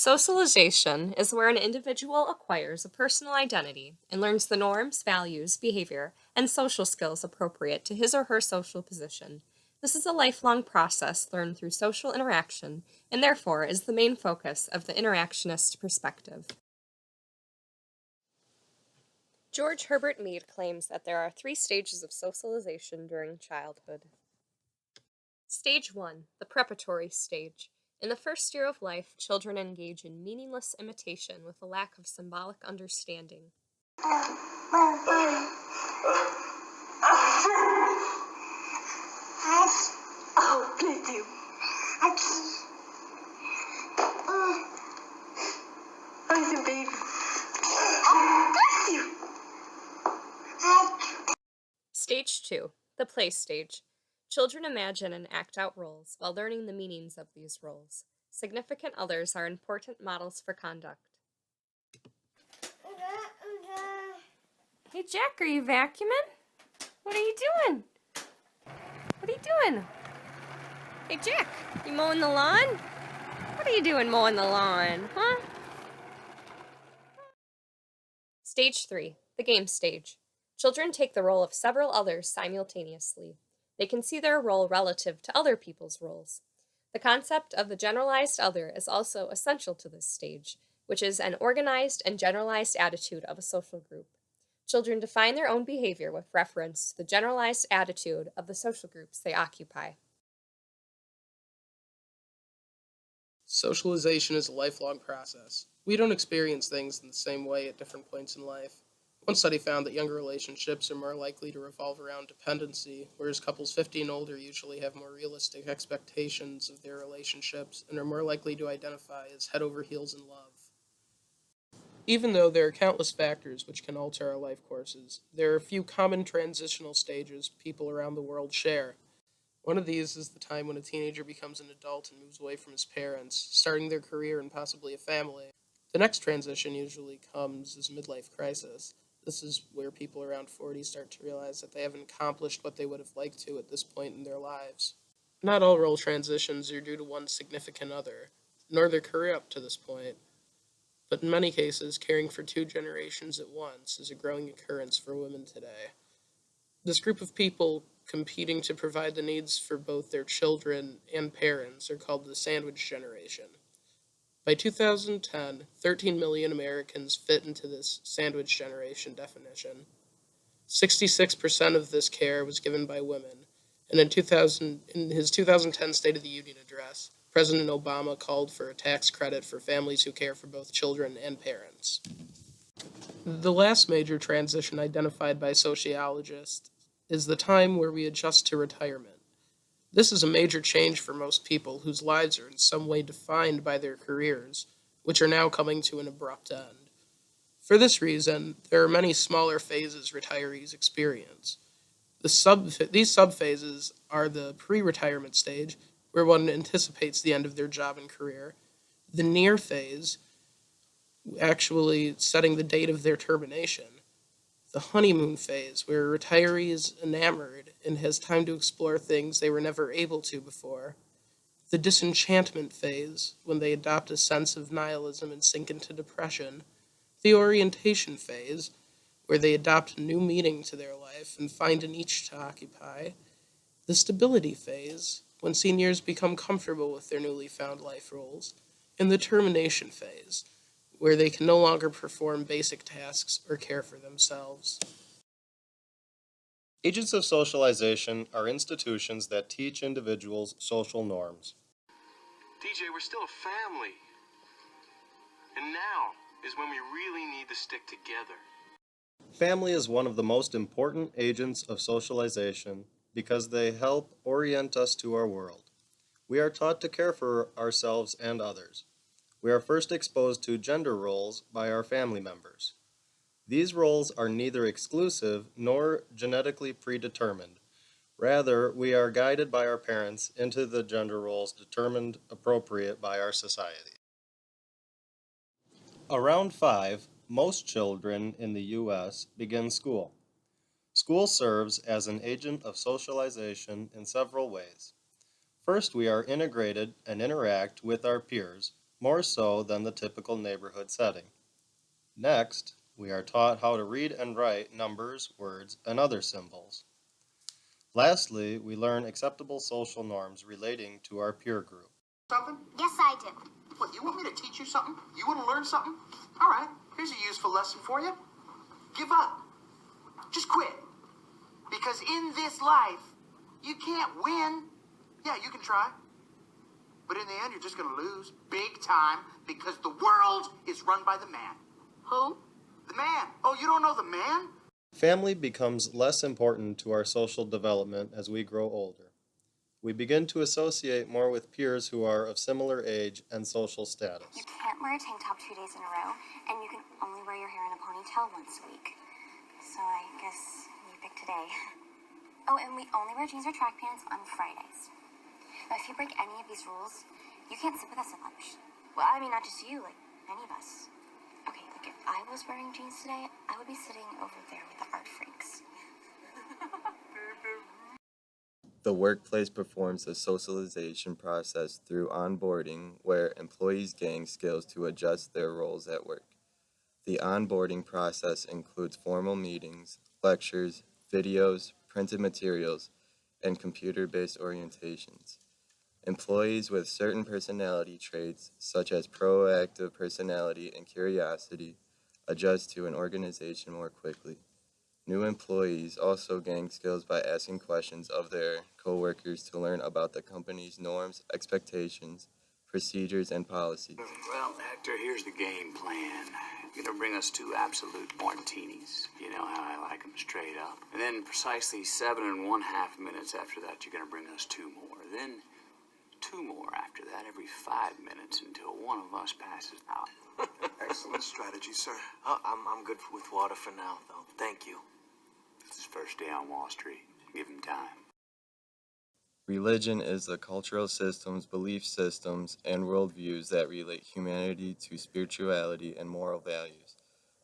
Socialization is where an individual acquires a personal identity and learns the norms, values, behavior, and social skills appropriate to his or her social position. This is a lifelong process learned through social interaction and therefore is the main focus of the interactionist perspective. George Herbert Mead claims that there are three stages of socialization during childhood. Stage 1, the preparatory stage. In the first year of life, children engage in meaningless imitation with a lack of symbolic understanding. Oh, bless you. Listen, baby. Bless you. Stage 2, the play stage. Children imagine and act out roles while learning the meanings of these roles. Significant others are important models for conduct. Hey, Jack, are you vacuuming? What are you doing? What are you doing? Hey, Jack, you mowing the lawn? What are you doing mowing the lawn, huh? Stage 3, the game stage. Children take the role of several others simultaneously. They can see their role relative to other people's roles. The concept of the generalized other is also essential to this stage, which is an organized and generalized attitude of a social group. Children define their own behavior with reference to the generalized attitude of the social groups they occupy. Socialization is a lifelong process. We don't experience things in the same way at different points in life. One study found that younger relationships are more likely to revolve around dependency, whereas couples 50 and older usually have more realistic expectations of their relationships and are more likely to identify as head over heels in love. Even though there are countless factors which can alter our life courses, there are a few common transitional stages people around the world share. One of these is the time when a teenager becomes an adult and moves away from his parents, starting their career and possibly a family. The next transition usually comes as a midlife crisis. This is where people around 40 start to realize that they haven't accomplished what they would have liked to at this point in their lives. Not all role transitions are due to one significant other, nor their career up to this point, but in many cases, caring for two generations at once is a growing occurrence for women today. This group of people competing to provide the needs for both their children and parents are called the sandwich generation. By 2010, 13 million Americans fit into this sandwich generation definition. 66% of this care was given by women, and in his 2010 State of the Union address, President Obama called for a tax credit for families who care for both children and parents. The last major transition identified by sociologists is the time where we adjust to retirement. This is a major change for most people whose lives are in some way defined by their careers, which are now coming to an abrupt end. For this reason, there are many smaller phases retirees experience. These subphases are the pre-retirement stage, where one anticipates the end of their job and career, the near phase, actually setting the date of their termination, the honeymoon phase, where a retiree is enamored and has time to explore things they were never able to before, the disenchantment phase, when they adopt a sense of nihilism and sink into depression, the orientation phase, where they adopt a new meaning to their life and find a niche to occupy, the stability phase, when seniors become comfortable with their newly found life roles, and the termination phase, where they can no longer perform basic tasks or care for themselves. Agents of socialization are institutions that teach individuals social norms. DJ, we're still a family. And now is when we really need to stick together. Family is one of the most important agents of socialization because they help orient us to our world. We are taught to care for ourselves and others. We are first exposed to gender roles by our family members. These roles are neither exclusive nor genetically predetermined. Rather, we are guided by our parents into the gender roles determined appropriate by our society. Around 5, most children in the U.S. begin school. School serves as an agent of socialization in several ways. First, we are integrated and interact with our peers, more so than the typical neighborhood setting. Next, we are taught how to read and write numbers, words, and other symbols. Lastly, we learn acceptable social norms relating to our peer group. Something? Yes, I do. What, you want me to teach you something? You want to learn something? All right, here's a useful lesson for you. Give up. Just quit. Because in this life, you can't win. Yeah, you can try. But in the end, you're just going to lose big time because the world is run by the man. Who? The man. Oh, you don't know the man? Family becomes less important to our social development as we grow older. We begin to associate more with peers who are of similar age and social status. You can't wear a tank top 2 days in a row, and you can only wear your hair in a ponytail once a week. So I guess you picked today. Oh, and we only wear jeans or track pants on Fridays. Now, if you break any of these rules, you can't sit with us at lunch. Well, I mean, not just you, like any of us. Okay, like if I was wearing jeans today, I would be sitting over there with the art freaks. The workplace performs a socialization process through onboarding where employees gain skills to adjust their roles at work. The onboarding process includes formal meetings, lectures, videos, printed materials, and computer-based orientations. Employees with certain personality traits, such as proactive personality and curiosity, adjust to an organization more quickly. New employees also gain skills by asking questions of their coworkers to learn about the company's norms, expectations, procedures, and policies. Well, Hector, here's the game plan. You're gonna bring us 2 absolute martinis. You know how I like them straight up. And then precisely 7½ minutes after that, you're gonna bring us 2 more. Then 2 more after that every 5 minutes until one of us passes out. Excellent strategy, sir. I'm good with water for now, though. Thank you. It's his first day on Wall Street. Give him time. Religion is the cultural systems, belief systems, and worldviews that relate humanity to spirituality and moral values.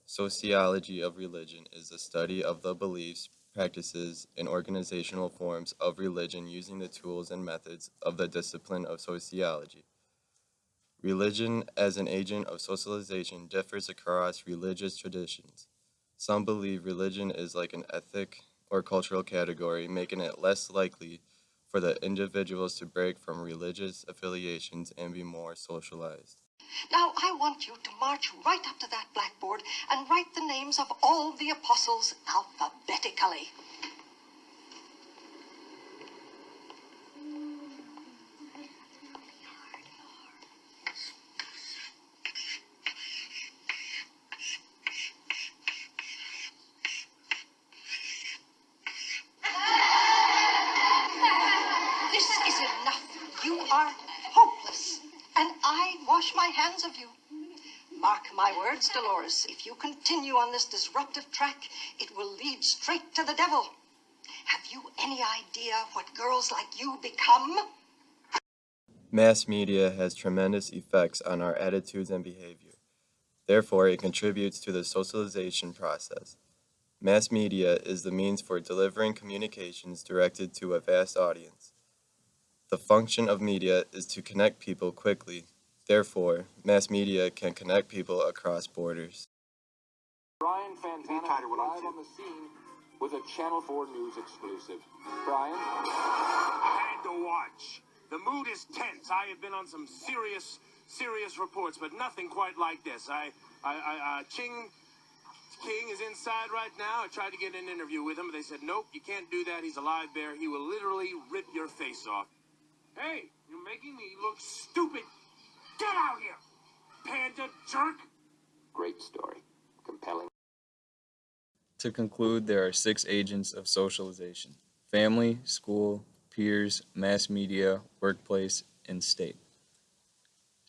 Sociology of religion is the study of the beliefs, practices, and organizational forms of religion using the tools and methods of the discipline of sociology. Religion as an agent of socialization differs across religious traditions. Some believe religion is like an ethic or cultural category, making it less likely for the individuals to break from religious affiliations and be more socialized. Now, I want you to march right up to that blackboard and write the names of all the apostles alphabetically. This is enough. You are hopeless, and I wash my hands of you. Mark my words, Dolores. If you continue on this disruptive track, it will lead straight to the devil. Have you any idea what girls like you become? Mass media has tremendous effects on our attitudes and behavior. Therefore, it contributes to the socialization process. Mass media is the means for delivering communications directed to a vast audience. The function of media is to connect people quickly. Therefore, mass media can connect people across borders. Brian Fantana live on the scene with a Channel 4 News exclusive. Brian? I had to watch. The mood is tense. I have been on some serious reports, but nothing quite like this. King is inside right now. I tried to get an interview with him, but they said, nope, you can't do that. He's a live bear. He will literally rip your face off. Hey, you're making me look stupid. Get out here, panda jerk. Great story. Compelling. To conclude, there are 6 agents of socialization: family, school, peers, mass media, workplace, and state.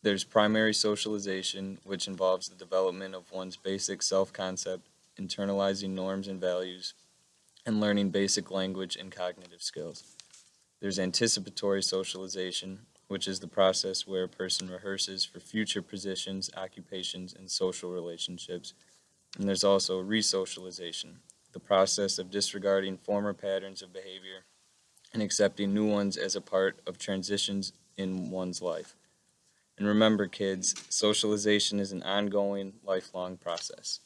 There's primary socialization, which involves the development of one's basic self-concept, internalizing norms and values, and learning basic language and cognitive skills. There's anticipatory socialization, which is the process where a person rehearses for future positions, occupations, and social relationships. And there's also resocialization, the process of disregarding former patterns of behavior and accepting new ones as a part of transitions in one's life. And remember, kids, socialization is an ongoing, lifelong process.